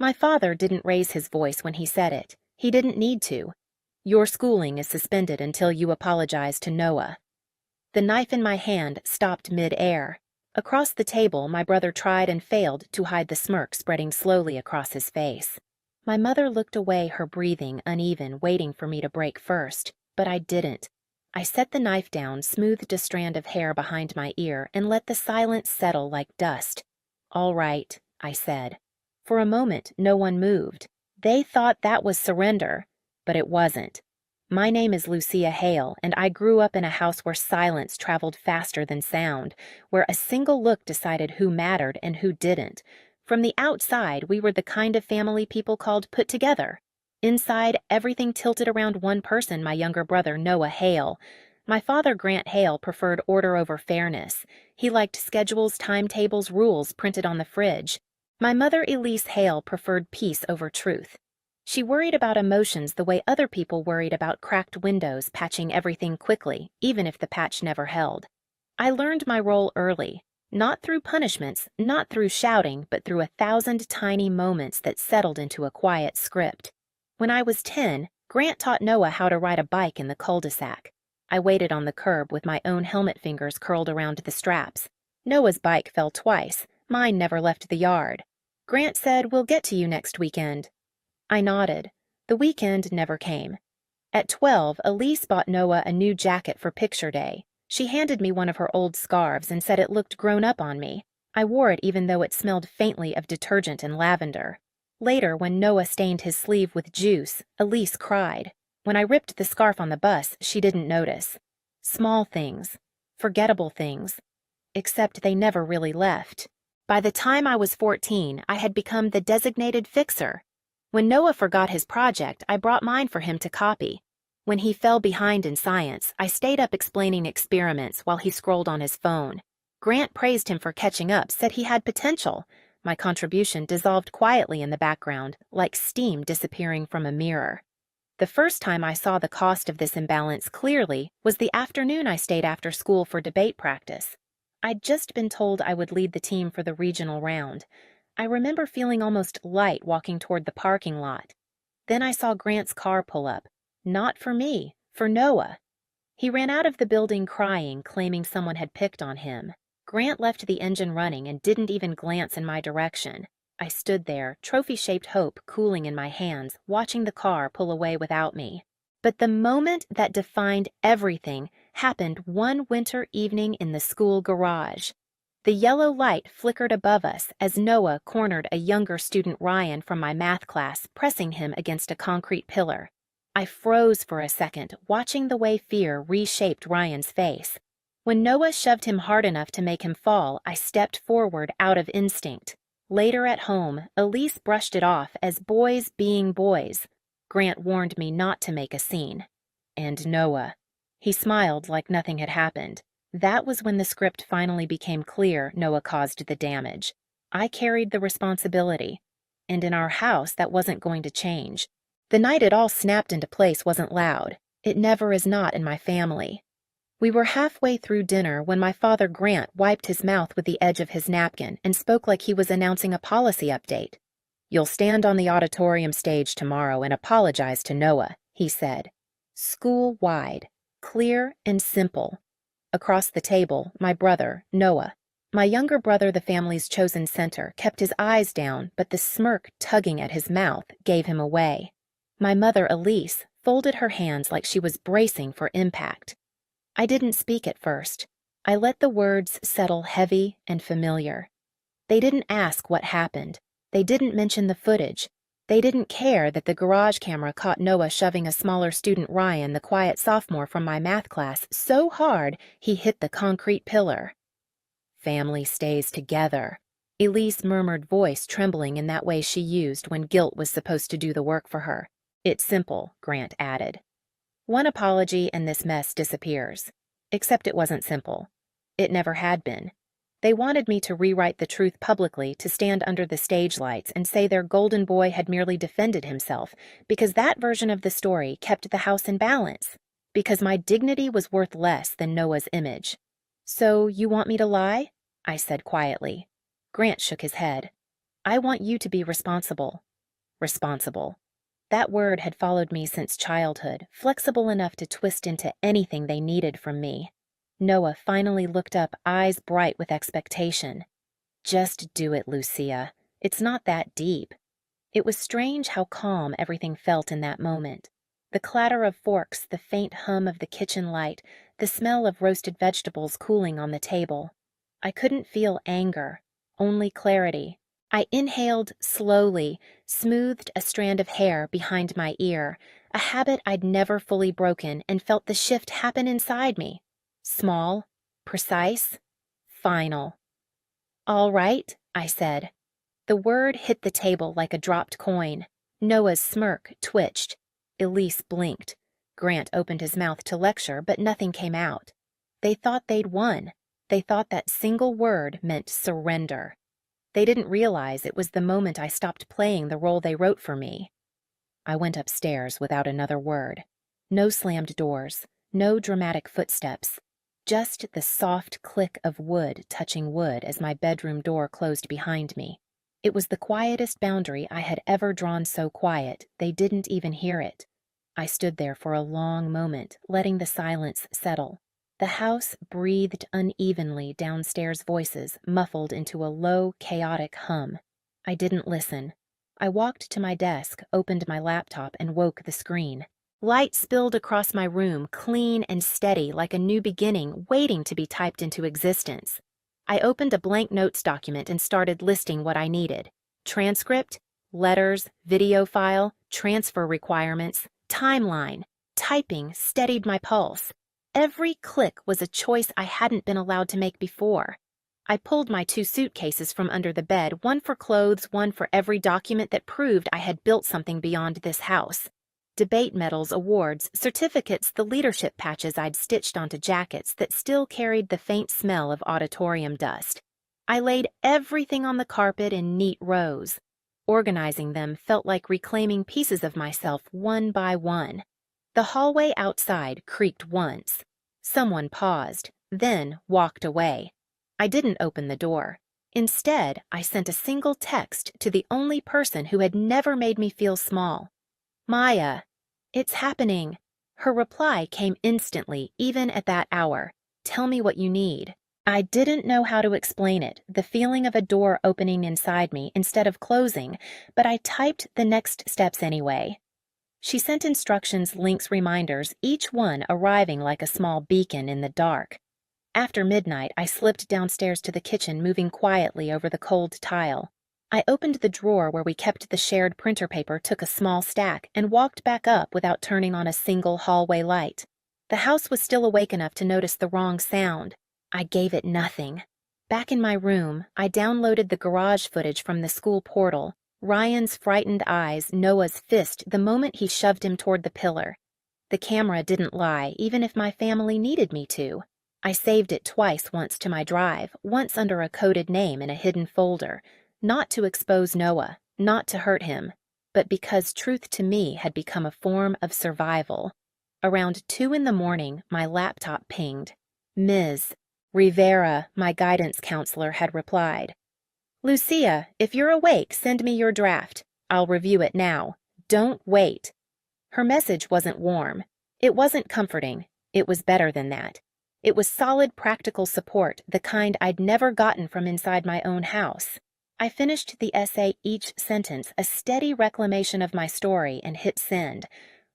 My father didn't raise his voice when he said it. He didn't need to. Your schooling is suspended until you apologize to Noah. The knife in my hand stopped mid-air. Across the table, my brother tried and failed to hide the smirk spreading slowly across his face. My mother looked away, her breathing uneven, waiting for me to break first, but I didn't. I set the knife down, smoothed a strand of hair behind my ear, and let the silence settle like dust. "All right," I said. For a moment, no one moved. They thought that was surrender, but it wasn't. My name is Lucia Hale, and I grew up in a house where silence traveled faster than sound, where a single look decided who mattered and who didn't. From the outside, we were the kind of family people called put together. Inside, everything tilted around one person, my younger brother, Noah Hale. My father, Grant Hale, preferred order over fairness. He liked schedules, timetables, rules printed on the fridge. My mother, Elise Hale, preferred peace over truth. She worried about emotions the way other people worried about cracked windows, patching everything quickly, even if the patch never held. I learned my role early, not through punishments, not through shouting, but through 1,000 tiny moments that settled into a quiet script. When I was 10, Grant taught Noah how to ride a bike in the cul-de-sac. I waited on the curb with my own helmet fingers curled around the straps. Noah's bike fell twice. Mine never left the yard. Grant said, "We'll get to you next weekend." I nodded. The weekend never came. At 12, Elise bought Noah a new jacket for picture day. She handed me one of her old scarves and said it looked grown up on me. I wore it even though it smelled faintly of detergent and lavender. Later, when Noah stained his sleeve with juice, Elise cried. When I ripped the scarf on the bus, she didn't notice. Small things. Forgettable things. Except they never really left. By the time I was 14, I had become the designated fixer. When Noah forgot his project, I brought mine for him to copy. When he fell behind in science, I stayed up explaining experiments while he scrolled on his phone. Grant praised him for catching up, said he had potential. My contribution dissolved quietly in the background, like steam disappearing from a mirror. The first time I saw the cost of this imbalance clearly was the afternoon I stayed after school for debate practice. I'd just been told I would lead the team for the regional round. I remember feeling almost light walking toward the parking lot. Then I saw Grant's car pull up. Not for me, for Noah. He ran out of the building crying, claiming someone had picked on him. Grant left the engine running and didn't even glance in my direction. I stood there, trophy-shaped hope cooling in my hands, watching the car pull away without me. But the moment that defined everything happened one winter evening in the school garage. The yellow light flickered above us as Noah cornered a younger student, Ryan, from my math class, pressing him against a concrete pillar. I froze for a second, watching the way fear reshaped Ryan's face. When Noah shoved him hard enough to make him fall, I stepped forward out of instinct. Later at home, Elise brushed it off as boys being boys. Grant warned me not to make a scene. And Noah. He smiled like nothing had happened. That was when the script finally became clear Noah caused the damage. I carried the responsibility. And in our house, that wasn't going to change. The night it all snapped into place wasn't loud. It never is not in my family. We were halfway through dinner when my father, Grant, wiped his mouth with the edge of his napkin and spoke like he was announcing a policy update. "You'll stand on the auditorium stage tomorrow and apologize to Noah," he said. School-wide. Clear and simple. Across the table, my brother, Noah. My younger brother, the family's chosen center, kept his eyes down, but the smirk tugging at his mouth gave him away. My mother, Elise, folded her hands like she was bracing for impact. I didn't speak at first. I let the words settle heavy and familiar. They didn't ask what happened. They didn't mention the footage. They didn't care that the garage camera caught Noah shoving a smaller student, Ryan, the quiet sophomore from my math class, so hard he hit the concrete pillar. "Family stays together," Elise murmured, voice trembling in that way she used when guilt was supposed to do the work for her. "It's simple," Grant added. One apology and this mess disappears. Except it wasn't simple. It never had been. They wanted me to rewrite the truth publicly, to stand under the stage lights and say their golden boy had merely defended himself, because that version of the story kept the house in balance, because my dignity was worth less than Noah's image. "So you want me to lie?" I said quietly. Grant shook his head. "I want you to be responsible. Responsible. That word had followed me since childhood, flexible enough to twist into anything they needed from me. Noah finally looked up, eyes bright with expectation. Just do it, Lucia. It's not that deep. It was strange how calm everything felt in that moment. The clatter of forks, the faint hum of the kitchen light, the smell of roasted vegetables cooling on the table. I couldn't feel anger, only clarity. I inhaled slowly, smoothed a strand of hair behind my ear, a habit I'd never fully broken, and felt the shift happen inside me. Small, precise, final. "All right," I said. The word hit the table like a dropped coin. Noah's smirk twitched. Elise blinked. Grant opened his mouth to lecture, but nothing came out. They thought they'd won. They thought that single word meant surrender. They didn't realize it was the moment I stopped playing the role they wrote for me. I went upstairs without another word. No slammed doors, no dramatic footsteps. Just the soft click of wood touching wood as my bedroom door closed behind me. It was the quietest boundary I had ever drawn, so quiet they didn't even hear it. I stood there for a long moment, letting the silence settle. The house breathed unevenly, downstairs voices muffled into a low, chaotic hum. I didn't listen. I walked to my desk, opened my laptop, and woke the screen. Light spilled across my room, clean and steady, like a new beginning waiting to be typed into existence. I opened a blank notes document and started listing what I needed. Transcript, letters, video file, transfer requirements, timeline. Typing steadied my pulse. Every click was a choice I hadn't been allowed to make before. I pulled my 2 suitcases from under the bed, one for clothes, one for every document that proved I had built something beyond this house. Debate medals, awards, certificates, the leadership patches I'd stitched onto jackets that still carried the faint smell of auditorium dust. I laid everything on the carpet in neat rows. Organizing them felt like reclaiming pieces of myself one by one. The hallway outside creaked once. Someone paused, then walked away. I didn't open the door. Instead, I sent a single text to the only person who had never made me feel small. "Maya, it's happening." Her reply came instantly, even at that hour. "Tell me what you need." I didn't know how to explain it, the feeling of a door opening inside me instead of closing, but I typed the next steps anyway. She sent instructions, links, reminders, each one arriving like a small beacon in the dark. After midnight, I slipped downstairs to the kitchen, moving quietly over the cold tile. I opened the drawer where we kept the shared printer paper, took a small stack, and walked back up without turning on a single hallway light. The house was still awake enough to notice the wrong sound. I gave it nothing. Back in my room, I downloaded the garage footage from the school portal. Ryan's frightened eyes, Noah's fist the moment he shoved him toward the pillar. The camera didn't lie, even if my family needed me to. I saved it twice, once to my drive, once under a coded name in a hidden folder. Not to expose Noah, not to hurt him, but because truth to me had become a form of survival. Around 2 a.m, my laptop pinged. Ms. Rivera, my guidance counselor, had replied. "Lucia, if you're awake, send me your draft. I'll review it now. Don't wait." Her message wasn't warm. It wasn't comforting. It was better than that. It was solid, practical support, the kind I'd never gotten from inside my own house. I finished the essay, each sentence a steady reclamation of my story, and hit send.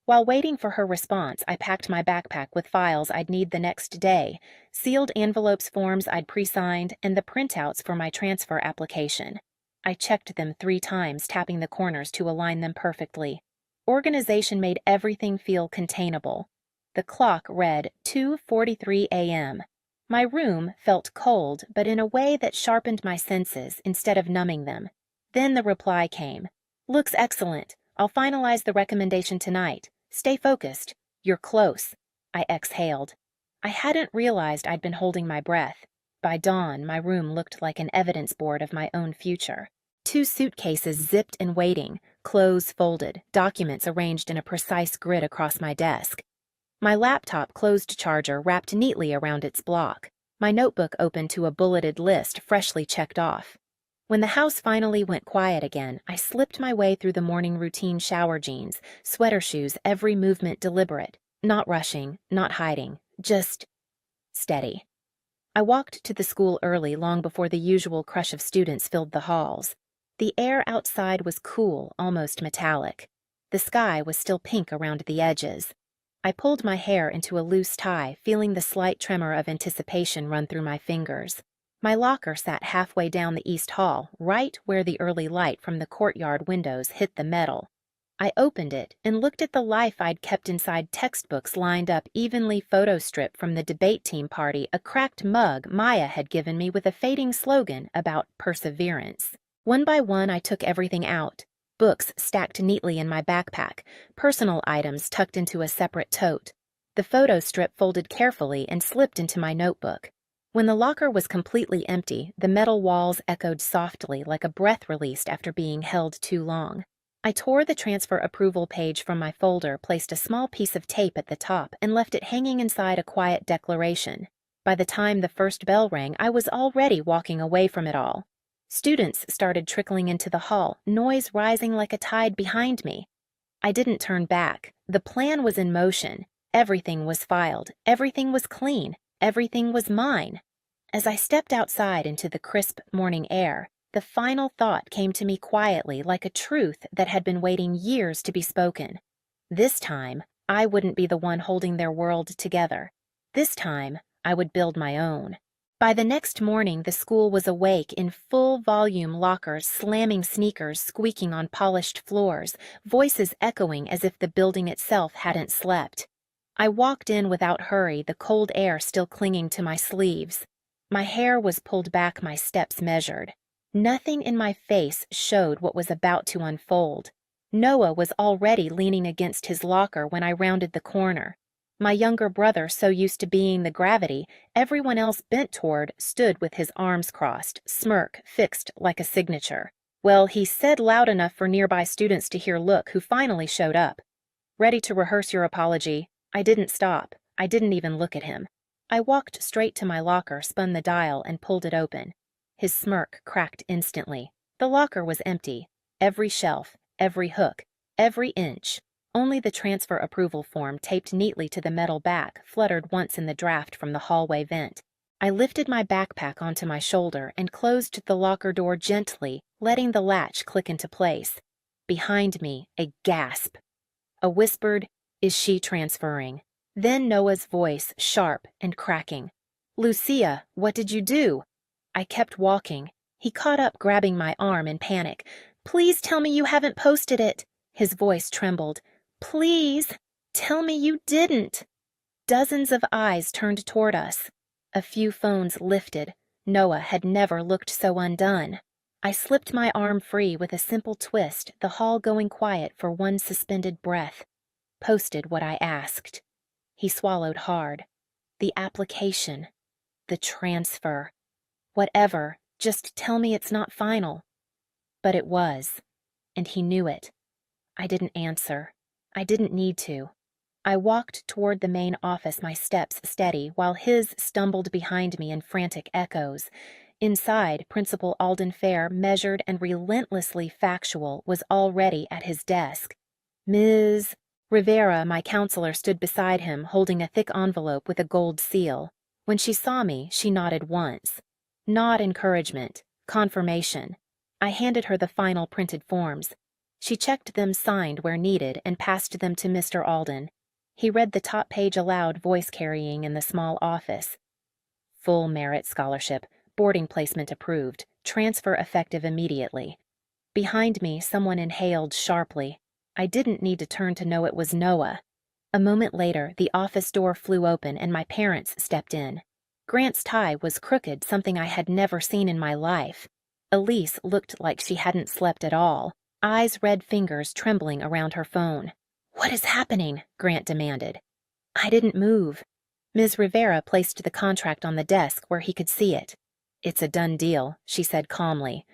While waiting for her response, I packed my backpack with files I'd need the next day, sealed envelopes, forms I'd pre-signed, and the printouts for my transfer application. I checked them 3 times, tapping the corners to align them perfectly. Organization made everything feel containable. The clock read 2:43 a.m. My room felt cold, but in a way that sharpened my senses instead of numbing them. Then the reply came. "Looks excellent. I'll finalize the recommendation tonight. Stay focused. You're close." I exhaled. I hadn't realized I'd been holding my breath. By dawn, my room looked like an evidence board of my own future. 2 suitcases zipped and waiting, clothes folded, documents arranged in a precise grid across my desk. My laptop closed charger wrapped neatly around its block. My notebook open to a bulleted list freshly checked off. When the house finally went quiet again, I slipped my way through the morning routine shower jeans, sweater shoes, every movement deliberate, not rushing, not hiding, just steady. I walked to the school early, long before the usual crush of students filled the halls. The air outside was cool, almost metallic. The sky was still pink around the edges. I pulled my hair into a loose tie, feeling the slight tremor of anticipation run through my fingers. My locker sat halfway down the east hall, right where the early light from the courtyard windows hit the metal. I opened it and looked at the life I'd kept inside textbooks lined up evenly, photo strip from the debate team party, a cracked mug Maya had given me with a fading slogan about perseverance. One by one, I took everything out. Books stacked neatly in my backpack, personal items tucked into a separate tote. The photo strip folded carefully and slipped into my notebook. When the locker was completely empty, the metal walls echoed softly like a breath released after being held too long. I tore the transfer approval page from my folder, placed a small piece of tape at the top, and left it hanging inside a quiet declaration. By the time the first bell rang, I was already walking away from it all. Students started trickling into the hall, noise rising like a tide behind me. I didn't turn back. The plan was in motion. Everything was filed. Everything was clean. Everything was mine. As I stepped outside into the crisp morning air, the final thought came to me quietly, like a truth that had been waiting years to be spoken. This time, I wouldn't be the one holding their world together. This time, I would build my own. By the next morning, the school was awake in full-volume lockers, slamming sneakers squeaking on polished floors, voices echoing as if the building itself hadn't slept. I walked in without hurry, the cold air still clinging to my sleeves. My hair was pulled back, my steps measured. Nothing in my face showed what was about to unfold. Noah was already leaning against his locker when I rounded the corner. My younger brother, so used to being the gravity everyone else bent toward, stood with his arms crossed, smirk fixed like a signature. Well, he said loud enough for nearby students to hear Look, who finally showed up. Ready to rehearse your apology? I didn't stop. I didn't even look at him. I walked straight to my locker, spun the dial, and pulled it open. His smirk cracked instantly. The locker was empty. Every shelf, every hook, every inch. Only the transfer approval form, taped neatly to the metal back, fluttered once in the draft from the hallway vent. I lifted my backpack onto my shoulder and closed the locker door gently, letting the latch click into place. Behind me, a gasp. A whispered, "Is she transferring?" Then Noah's voice, sharp and cracking. "Lucia, what did you do?" I kept walking. He caught up, grabbing my arm in panic. "Please tell me you haven't posted it." His voice trembled. "Please, tell me you didn't." Dozens of eyes turned toward us. A few phones lifted. Noah had never looked so undone. I slipped my arm free with a simple twist, the hall going quiet for one suspended breath. Posted what I asked. He swallowed hard. The application. The transfer. Whatever, just tell me it's not final. But it was. And he knew it. I didn't answer. I didn't need to. I walked toward the main office, my steps steady, while his stumbled behind me in frantic echoes. Inside, Principal Alden Fair, measured and relentlessly factual, was already at his desk. Ms. Rivera, my counselor, stood beside him, holding a thick envelope with a gold seal. When she saw me, she nodded once. Not encouragement, confirmation. I handed her the final printed forms. She checked them signed where needed and passed them to Mr. Alden. He read the top page aloud, voice carrying in the small office. Full merit scholarship, boarding placement approved, transfer effective immediately. Behind me, someone inhaled sharply. I didn't need to turn to know it was Noah. A moment later, the office door flew open and my parents stepped in. Grant's tie was crooked, something I had never seen in my life. Elise looked like she hadn't slept at all, eyes, red fingers trembling around her phone. "What is happening?" Grant demanded. I didn't move. Ms. Rivera placed the contract on the desk where he could see it. "It's a done deal," she said calmly.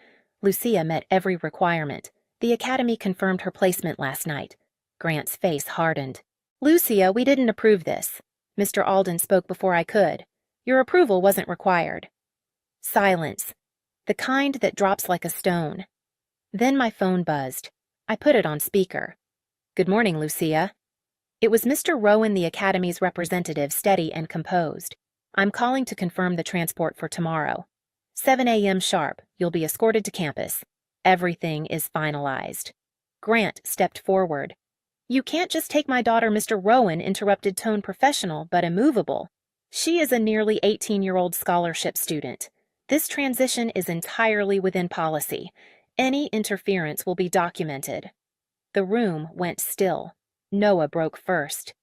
Lucia met every requirement. The academy confirmed her placement last night. Grant's face hardened. "Lucia, we didn't approve this. Mr. Alden spoke before I could. Your approval wasn't required." Silence. the kind that drops like a stone. Then my phone buzzed. I put it on speaker. "Good morning, Lucia." It was Mr. Rowan, the Academy's representative, steady and composed. "I'm calling to confirm the transport for tomorrow. 7 a.m. sharp, you'll be escorted to campus. Everything is finalized." Grant stepped forward. "You can't just take my daughter, Mr. Rowan," interrupted Tone, professional but immovable. "She is a nearly 18-year-old scholarship student. This transition is entirely within policy. Any interference will be documented." The room went still. Noah broke first.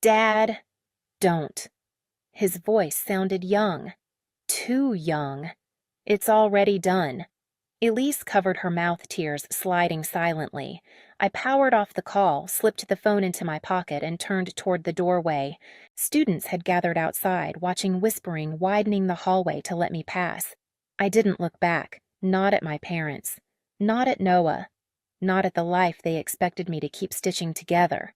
"Dad, don't." His voice sounded young. Too young. "It's already done." Elise covered her mouth tears, sliding silently. I powered off the call, slipped the phone into my pocket, and turned toward the doorway. Students had gathered outside, watching, whispering, widening the hallway to let me pass. I didn't look back, not at my parents, not at Noah, not at the life they expected me to keep stitching together.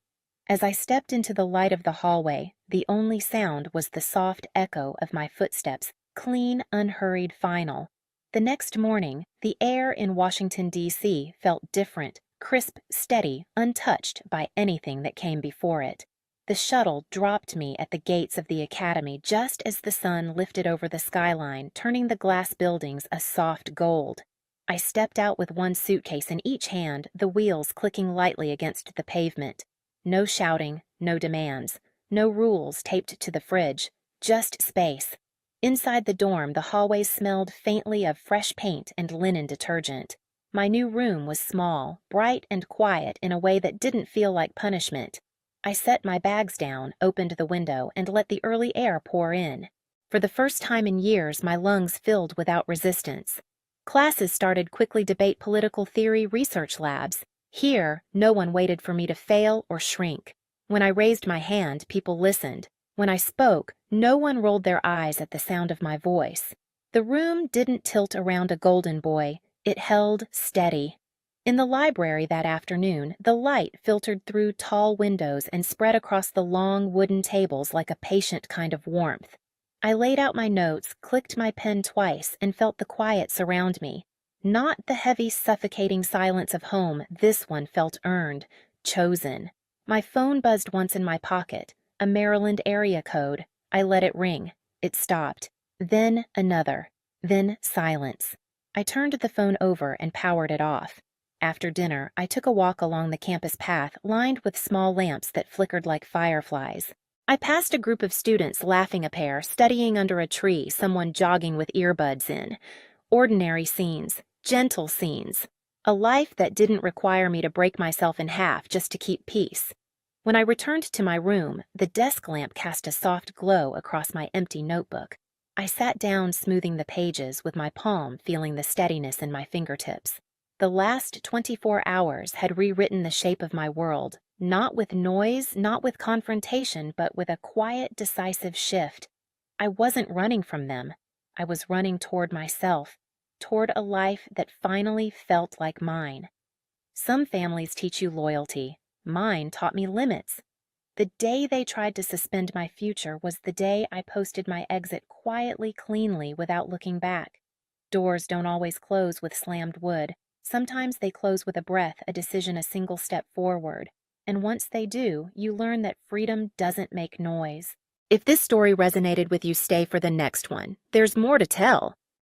As I stepped into the light of the hallway, the only sound was the soft echo of my footsteps, clean, unhurried, final. The next morning, the air in Washington, D.C. felt different, crisp, steady, untouched by anything that came before it. The shuttle dropped me at the gates of the academy just as the sun lifted over the skyline, turning the glass buildings a soft gold. I stepped out with one suitcase in each hand, the wheels clicking lightly against the pavement. No shouting, no demands, no rules taped to the fridge, just space. Inside the dorm, the hallways smelled faintly of fresh paint and linen detergent. My new room was small, bright and quiet in a way that didn't feel like punishment. I set my bags down, opened the window, and let the early air pour in. For the first time in years, my lungs filled without resistance. Classes started quickly debate political theory research labs. Here, no one waited for me to fail or shrink. When I raised my hand, people listened. When I spoke, no one rolled their eyes at the sound of my voice. The room didn't tilt around a golden boy. It held steady. In the library that afternoon, the light filtered through tall windows and spread across the long wooden tables like a patient kind of warmth. I laid out my notes, clicked my pen twice, and felt the quiet surround me. Not the heavy, suffocating silence of home. This one felt earned, chosen. My phone buzzed once in my pocket. A Maryland area code. I let it ring. It stopped. Then another. Then silence. I turned the phone over and powered it off. After dinner, I took a walk along the campus path lined with small lamps that flickered like fireflies. I passed a group of students laughing a pair, studying under a tree, someone jogging with earbuds in. Ordinary scenes, gentle scenes. A life that didn't require me to break myself in half just to keep peace. When I returned to my room, the desk lamp cast a soft glow across my empty notebook. I sat down, smoothing the pages, with my palm feeling the steadiness in my fingertips. The last 24 hours had rewritten the shape of my world, not with noise, not with confrontation, but with a quiet, decisive shift. I wasn't running from them. I was running toward myself, toward a life that finally felt like mine. Some families teach you loyalty. Mine taught me limits. The day they tried to suspend my future was the day I posted my exit quietly, cleanly, without looking back. Doors don't always close with slammed wood. Sometimes they close with a breath, a decision, a single step forward. And once they do, you learn that freedom doesn't make noise. If this story resonated with you, stay for the next one. There's more to tell.